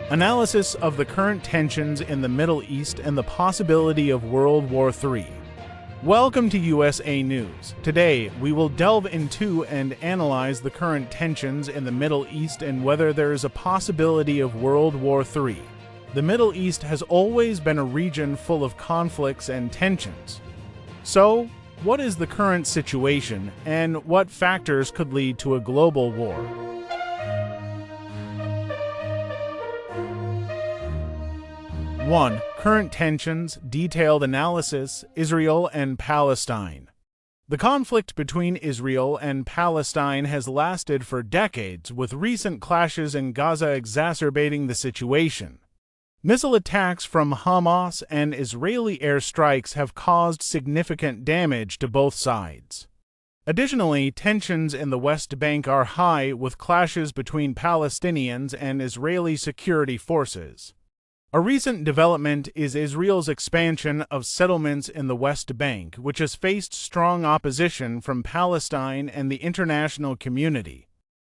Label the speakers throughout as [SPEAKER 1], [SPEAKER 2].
[SPEAKER 1] Analysis of the current tensions in the Middle East and the possibility of World War III. Welcome to USA News. Today, we will delve into and analyze the current tensions in the Middle East and whether there is a possibility of World War III. The Middle East has always been a region full of conflicts and tensions. So, what is the current situation, and what factors could lead to a global war? 1. Current tensions, detailed analysis, Israel and Palestine. The conflict between Israel and Palestine has lasted for decades, with recent clashes in Gaza exacerbating the situation. Missile attacks from Hamas and Israeli airstrikes have caused significant damage to both sides. Additionally, tensions in the West Bank are high, with clashes between Palestinians and Israeli security forces. A recent development is Israel's expansion of settlements in the West Bank, which has faced strong opposition from Palestine and the international community.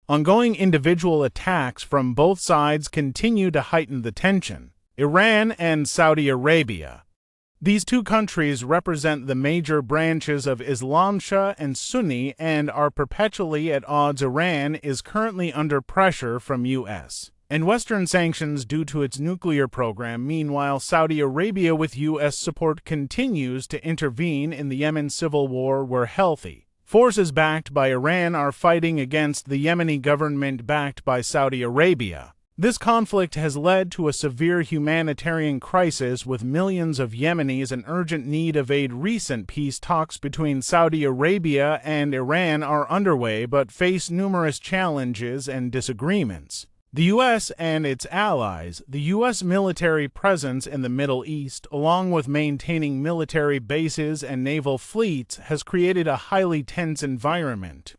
[SPEAKER 1] Ongoing individual attacks from both sides continue to heighten the tension. Iran and Saudi Arabia. These two countries represent the major branches of Islam, Shia and Sunni, and are perpetually at odds. Iran is currently under pressure from U.S. and Western sanctions due to its nuclear program. Meanwhile, Saudi Arabia, with U.S. support, continues to intervene in the Yemen civil war, where healthy forces backed by Iran are fighting against the Yemeni government backed by Saudi Arabia. This conflict has led to a severe humanitarian crisis, with millions of Yemenis in urgent need of aid. Recent peace talks between Saudi Arabia and Iran are underway but face numerous challenges and disagreements. The U.S. and its allies. The U.S. military presence in the Middle East, along with maintaining military bases and naval fleets, has created a highly tense environment.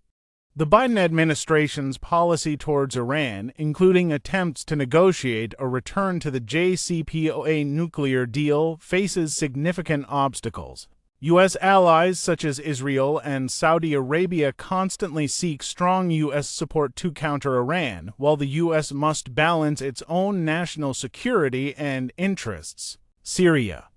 [SPEAKER 1] The Biden administration's policy towards Iran, including attempts to negotiate a return to the JCPOA nuclear deal, faces significant obstacles. U.S. allies such as Israel and Saudi Arabia constantly seek strong U.S. support to counter Iran, while the U.S. must balance its own national security and interests. Syria.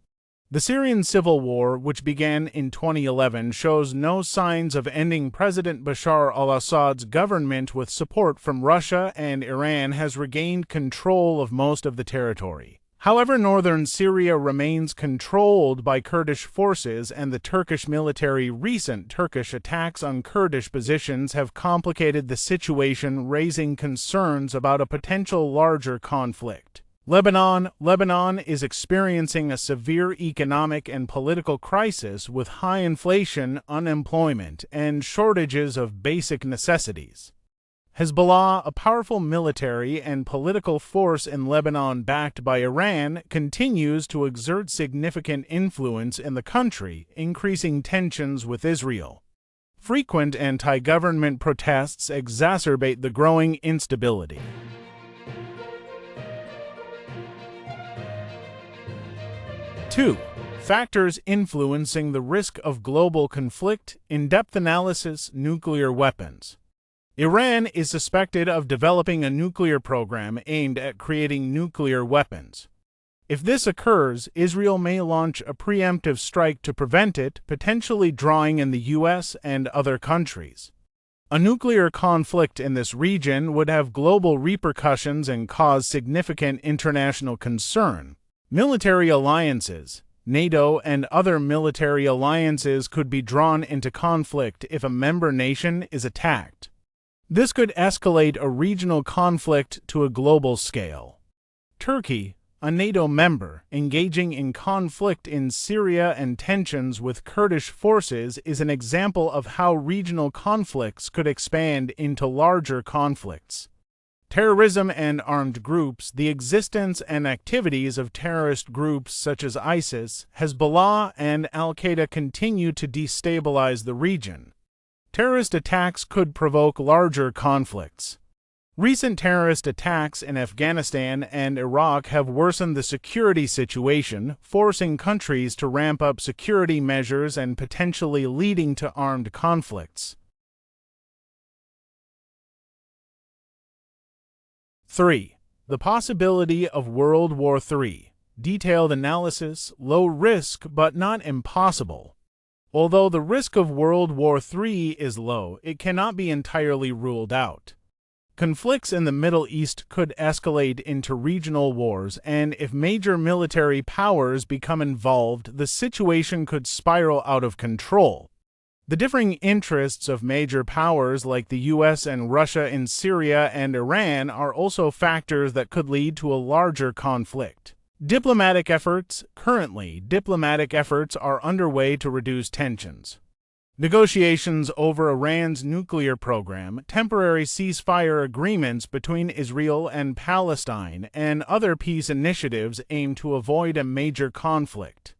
[SPEAKER 1] The Syrian civil war, which began in 2011, shows no signs of ending. President Bashar al-Assad's government, with support from Russia and Iran, has regained control of most of the territory. However, northern Syria remains controlled by Kurdish forces and the Turkish military. Recent Turkish attacks on Kurdish positions have complicated the situation, raising concerns about a potential larger conflict. Lebanon is experiencing a severe economic and political crisis, with high inflation, unemployment, and shortages of basic necessities. Hezbollah, a powerful military and political force in Lebanon backed by Iran, continues to exert significant influence in the country, increasing tensions with Israel. Frequent anti-government protests exacerbate the growing instability. 2. Factors influencing the risk of global conflict. In-depth analysis. Nuclear weapons. Iran is suspected of developing a nuclear program aimed at creating nuclear weapons. If this occurs, Israel may launch a preemptive strike to prevent it, potentially drawing in the U.S. and other countries. A nuclear conflict in this region would have global repercussions and cause significant international concern. Military alliances. NATO and other military alliances could be drawn into conflict if a member nation is attacked. This could escalate a regional conflict to a global scale. Turkey, a NATO member, engaging in conflict in Syria and tensions with Kurdish forces, is an example of how regional conflicts could expand into larger conflicts. Terrorism and armed groups. The existence and activities of terrorist groups such as ISIS, Hezbollah, and Al-Qaeda continue to destabilize the region. Terrorist attacks could provoke larger conflicts. Recent terrorist attacks in Afghanistan and Iraq have worsened the security situation, forcing countries to ramp up security measures and potentially leading to armed conflicts. 3. The possibility of World War III. Detailed analysis, low risk but not impossible. Although the risk of World War III is low, it cannot be entirely ruled out. Conflicts in the Middle East could escalate into regional wars, and if major military powers become involved, the situation could spiral out of control. The differing interests of major powers like the US and Russia in Syria and Iran are also factors that could lead to a larger conflict. Diplomatic efforts. Currently, diplomatic efforts are underway to reduce tensions. Negotiations over Iran's nuclear program, temporary ceasefire agreements between Israel and Palestine, and other peace initiatives aim to avoid a major conflict.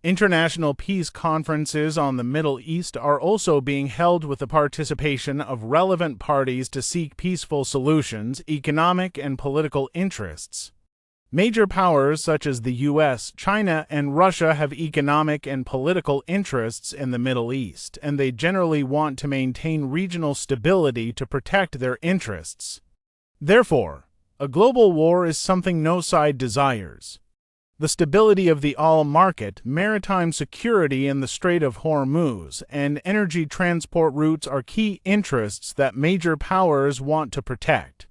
[SPEAKER 1] International peace conferences on the Middle East are also being held with the participation of relevant parties to seek peaceful solutions, economic and political interests. Major powers such as the US, China, and Russia have economic and political interests in the Middle East, and they generally want to maintain regional stability to protect their interests. Therefore, a global war is something no side desires. The stability of the oil market, maritime security in the Strait of Hormuz, and energy transport routes are key interests that major powers want to protect.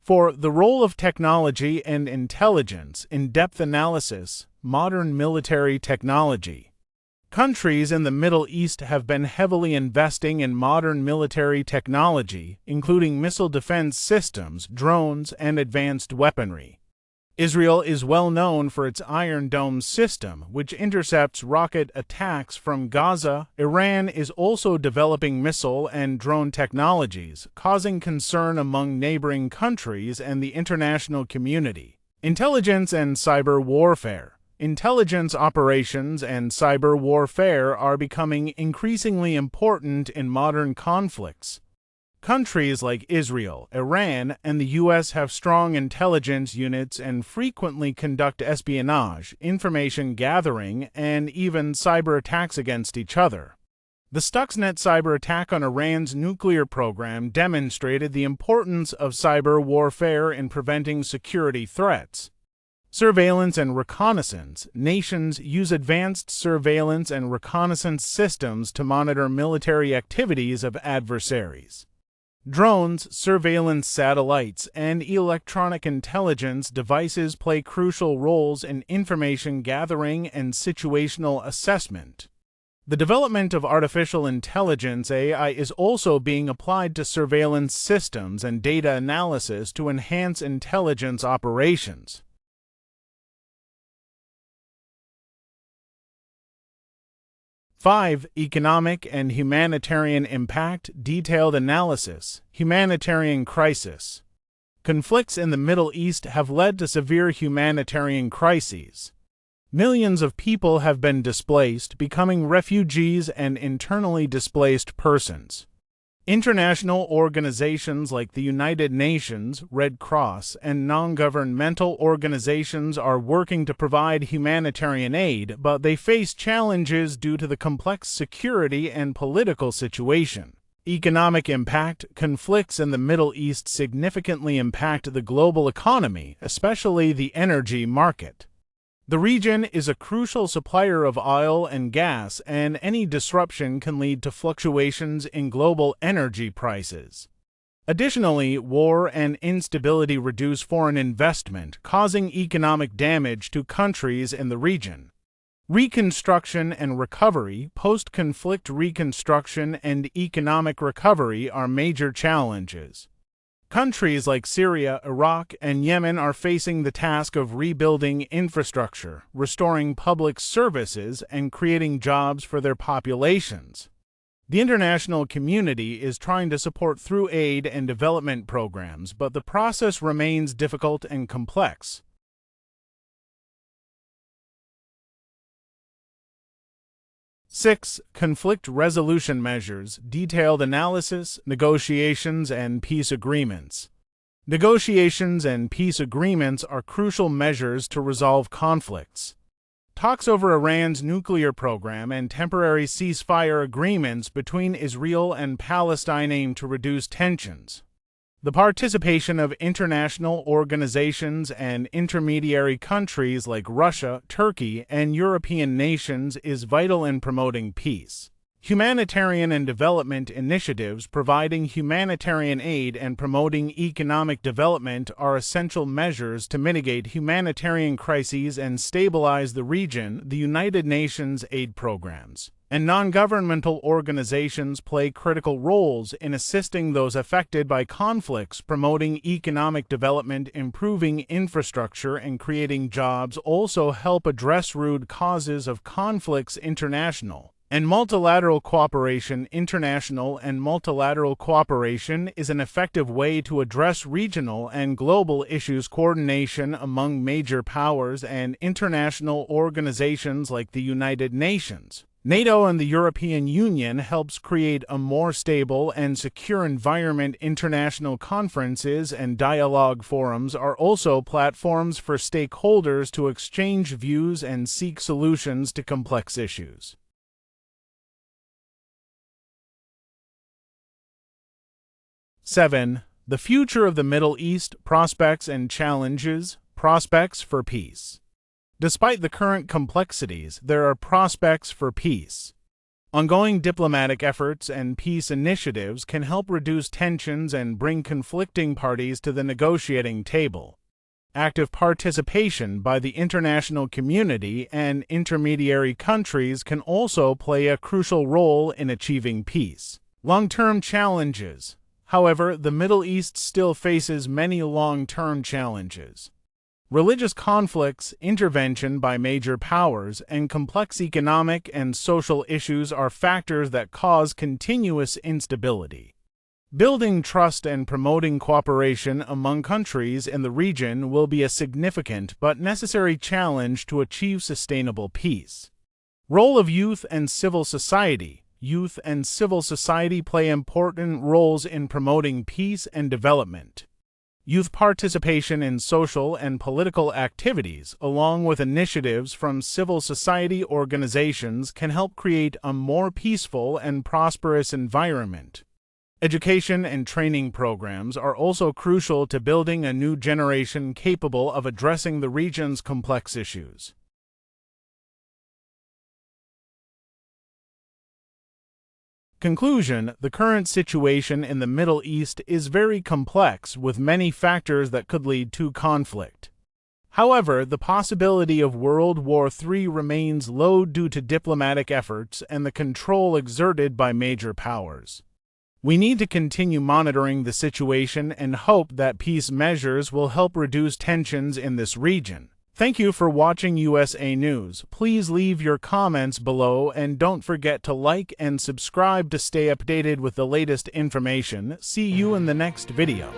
[SPEAKER 1] For the role of technology and intelligence, in-depth analysis, modern military technology. Countries in the Middle East have been heavily investing in modern military technology, including missile defense systems, drones, and advanced weaponry. Israel is well known for its Iron Dome system, which intercepts rocket attacks from Gaza. Iran is also developing missile and drone technologies, causing concern among neighboring countries and the international community. Intelligence and cyber warfare. Intelligence operations and cyber warfare are becoming increasingly important in modern conflicts. Countries like Israel, Iran, and the US have strong intelligence units and frequently conduct espionage, information gathering, and even cyber attacks against each other. The Stuxnet cyber attack on Iran's nuclear program demonstrated the importance of cyber warfare in preventing security threats. Surveillance and reconnaissance. Nations use advanced surveillance and reconnaissance systems to monitor military activities of adversaries. Drones, surveillance satellites, and electronic intelligence devices play crucial roles in information gathering and situational assessment. The development of artificial intelligence (AI) is also being applied to surveillance systems and data analysis to enhance intelligence operations. Economic and humanitarian impact. Detailed analysis. Humanitarian crisis. Conflicts in the Middle East have led to severe humanitarian crises. Millions of people have been displaced, becoming refugees and internally displaced persons. International organizations like the United Nations, Red Cross, and non-governmental organizations are working to provide humanitarian aid, but they face challenges due to the complex security and political situation. Economic impact. Conflicts in the Middle East significantly impact the global economy, especially the energy market. The region is a crucial supplier of oil and gas, and any disruption can lead to fluctuations in global energy prices. Additionally, war and instability reduce foreign investment, causing economic damage to countries in the region. Reconstruction and recovery. Post-conflict reconstruction and economic recovery are major challenges. Countries like Syria, Iraq, and Yemen are facing the task of rebuilding infrastructure, restoring public services, and creating jobs for their populations. The international community is trying to support through aid and development programs, but the process remains difficult and complex. Conflict resolution measures. Detailed analysis, negotiations, and peace agreements. Negotiations and peace agreements are crucial measures to resolve conflicts. Talks over Iran's nuclear program and temporary ceasefire agreements between Israel and Palestine aim to reduce tensions. The participation of international organizations and intermediary countries like Russia, Turkey, and European nations is vital in promoting peace. Humanitarian and development initiatives providing humanitarian aid and promoting economic development are essential measures to mitigate humanitarian crises and stabilize the region. The United Nations aid programs and non-governmental organizations play critical roles in assisting those affected by conflicts, promoting economic development, improving infrastructure, and creating jobs. Also help address root causes of conflicts. International and multilateral cooperation. International and multilateral cooperation is an effective way to address regional and global issues. Coordination among major powers and international organizations like the United Nations, NATO, and the European Union helps create a more stable and secure environment. International conferences and dialogue forums are also platforms for stakeholders to exchange views and seek solutions to complex issues. 7. The future of the Middle East: prospects and challenges. Prospects for peace. Despite the current complexities, there are prospects for peace. Ongoing diplomatic efforts and peace initiatives can help reduce tensions and bring conflicting parties to the negotiating table. Active participation by the international community and intermediary countries can also play a crucial role in achieving peace. Long-term challenges. However, the Middle East still faces many long-term challenges. Religious conflicts, intervention by major powers, and complex economic and social issues are factors that cause continuous instability. Building trust and promoting cooperation among countries in the region will be a significant but necessary challenge to achieve sustainable peace. Role of youth and civil society. Youth and civil society play important roles in promoting peace and development. Youth participation in social and political activities, along with initiatives from civil society organizations, can help create a more peaceful and prosperous environment. Education and training programs are also crucial to building a new generation capable of addressing the region's complex issues. Conclusion: the current situation in the Middle East is very complex, with many factors that could lead to conflict. However, the possibility of World War III remains low due to diplomatic efforts and the control exerted by major powers. We need to continue monitoring the situation and hope that peace measures will help reduce tensions in this region. Thank you for watching USA News. Please leave your comments below and don't forget to like and subscribe to stay updated with the latest information. See you in the next video.